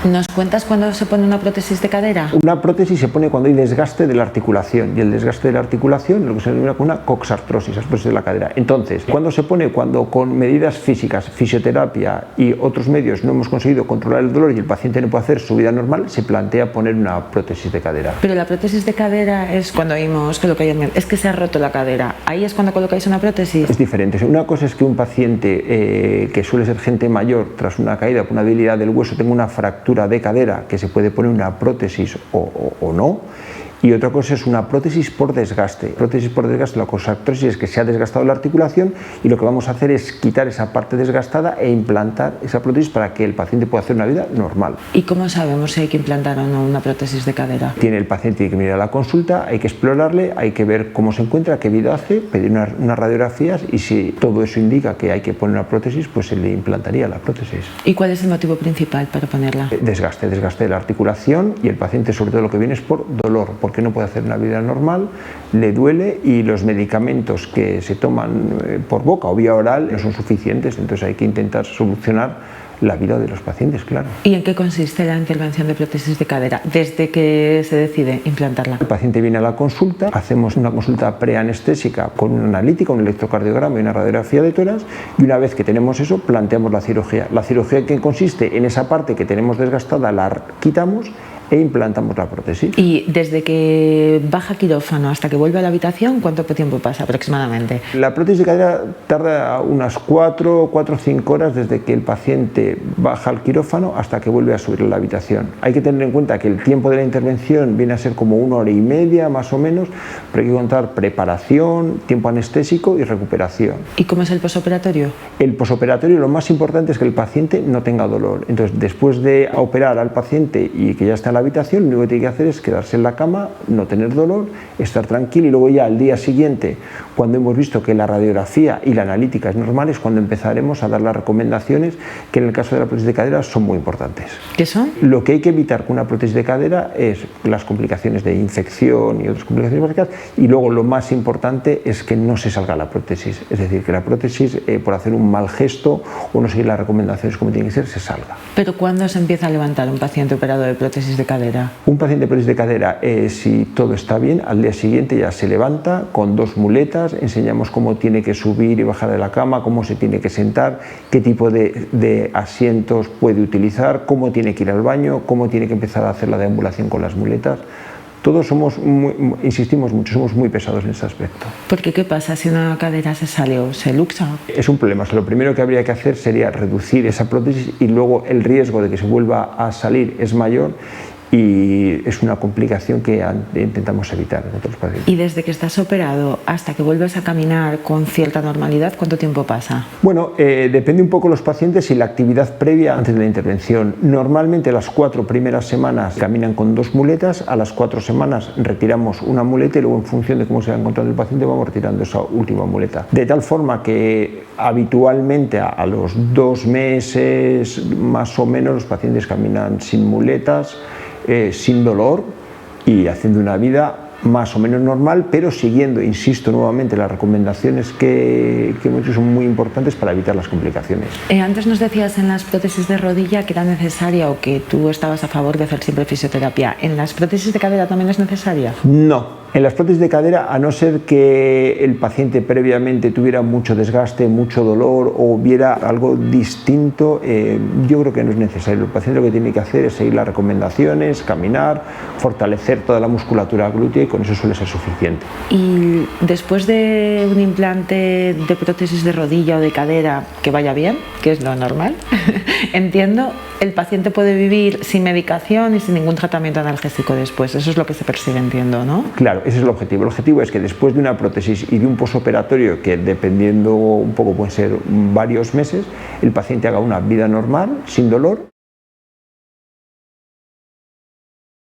¿Nos cuentas cuándo se pone una prótesis de cadera? Una prótesis se pone cuando hay desgaste de la articulación, y el desgaste de la articulación lo que se denomina como una coxartrosis, artrosis de la cadera. Entonces, ¿cuándo se pone? Cuando con medidas físicas, fisioterapia y otros medios no hemos conseguido controlar el dolor y el paciente no puede hacer su vida normal, se plantea poner una prótesis de cadera. Pero la prótesis de cadera es cuando oímos que lo que hay es que se ha roto la cadera. ¿Ahí es cuando colocáis una prótesis? Es diferente. Una cosa es que un paciente que suele ser gente mayor, tras una caída por una debilidad del hueso, tenga una fractura de cadera que se puede poner una prótesis o no. Y otra cosa es una prótesis por desgaste. Prótesis por desgaste, la coxartrosis es que se ha desgastado la articulación y lo que vamos a hacer es quitar esa parte desgastada e implantar esa prótesis para que el paciente pueda hacer una vida normal. ¿Y cómo sabemos si hay que implantar o no una prótesis de cadera? El paciente tiene que venir a la consulta, hay que explorarle, hay que ver cómo se encuentra, qué vida hace, pedir unas radiografías y si todo eso indica que hay que poner una prótesis, pues se le implantaría la prótesis. ¿Y cuál es el motivo principal para ponerla? Desgaste de la articulación y el paciente sobre todo lo que viene es por dolor, porque no puede hacer una vida normal, le duele y los medicamentos que se toman por boca o vía oral no son suficientes, entonces hay que intentar solucionar la vida de los pacientes, claro. ¿Y en qué consiste la intervención de prótesis de cadera desde que se decide implantarla? El paciente viene a la consulta, hacemos una consulta preanestésica con una analítica, un electrocardiograma y una radiografía de tórax y una vez que tenemos eso planteamos la cirugía. La cirugía que consiste en esa parte que tenemos desgastada la quitamos e implantamos la prótesis. ¿Y desde que baja quirófano hasta que vuelve a la habitación, cuánto tiempo pasa aproximadamente? La prótesis de cadera tarda unas 4 o 5 horas desde que el paciente baja al quirófano hasta que vuelve a subir a la habitación. Hay que tener en cuenta que el tiempo de la intervención viene a ser como 1 hora y media más o menos, pero hay que contar preparación, tiempo anestésico y recuperación. ¿Y cómo es el posoperatorio? El posoperatorio lo más importante es que el paciente no tenga dolor. Entonces, después de operar al paciente y que ya está en la habitación, lo único que tiene que hacer es quedarse en la cama, no tener dolor, estar tranquilo y luego ya al día siguiente, cuando hemos visto que la radiografía y la analítica es normal, es cuando empezaremos a dar las recomendaciones que en el caso de la prótesis de cadera son muy importantes. ¿Qué son? Lo que hay que evitar con una prótesis de cadera es las complicaciones de infección y otras complicaciones básicas y luego lo más importante es que no se salga la prótesis, es decir, que la prótesis por hacer un mal gesto o no seguir las recomendaciones como tiene que ser, se salga. ¿Pero cuándo se empieza a levantar un paciente operado de prótesis de cadera? Un paciente de prótesis de cadera, si todo está bien, al día siguiente ya se levanta con 2 muletas, enseñamos cómo tiene que subir y bajar de la cama, cómo se tiene que sentar, qué tipo de asientos puede utilizar, cómo tiene que ir al baño, cómo tiene que empezar a hacer la deambulación con las muletas. Todos insistimos mucho, somos muy pesados en ese aspecto. Porque ¿qué pasa si una cadera se sale o se luxa? Es un problema. Lo primero que habría que hacer sería reducir esa prótesis y luego el riesgo de que se vuelva a salir es mayor y es una complicación que intentamos evitar en otros pacientes. ¿Y desde que estás operado hasta que vuelves a caminar con cierta normalidad, cuánto tiempo pasa? Bueno, depende un poco de los pacientes y la actividad previa antes de la intervención. Normalmente las 4 primeras semanas caminan con 2 muletas, a las 4 semanas retiramos una muleta y luego en función de cómo se va encontrando el paciente vamos retirando esa última muleta. De tal forma que habitualmente a los 2 meses más o menos los pacientes caminan sin muletas, sin dolor y haciendo una vida más o menos normal, pero siguiendo, insisto nuevamente, las recomendaciones que hemos hecho son muy importantes para evitar las complicaciones. Antes nos decías en las prótesis de rodilla que era necesaria o que tú estabas a favor de hacer siempre fisioterapia. ¿En las prótesis de cadera también es necesaria? No. En las prótesis de cadera, a no ser que el paciente previamente tuviera mucho desgaste, mucho dolor o hubiera algo distinto, yo creo que no es necesario. El paciente lo que tiene que hacer es seguir las recomendaciones, caminar, fortalecer toda la musculatura glútea y con eso suele ser suficiente. Y después de un implante de prótesis de rodilla o de cadera que vaya bien, que es lo normal, entiendo, el paciente puede vivir sin medicación y sin ningún tratamiento analgésico después. Eso es lo que se persigue, entiendo, ¿no? Claro, ese es el objetivo. El objetivo es que después de una prótesis y de un posoperatorio, que dependiendo un poco pueden ser varios meses, el paciente haga una vida normal, sin dolor.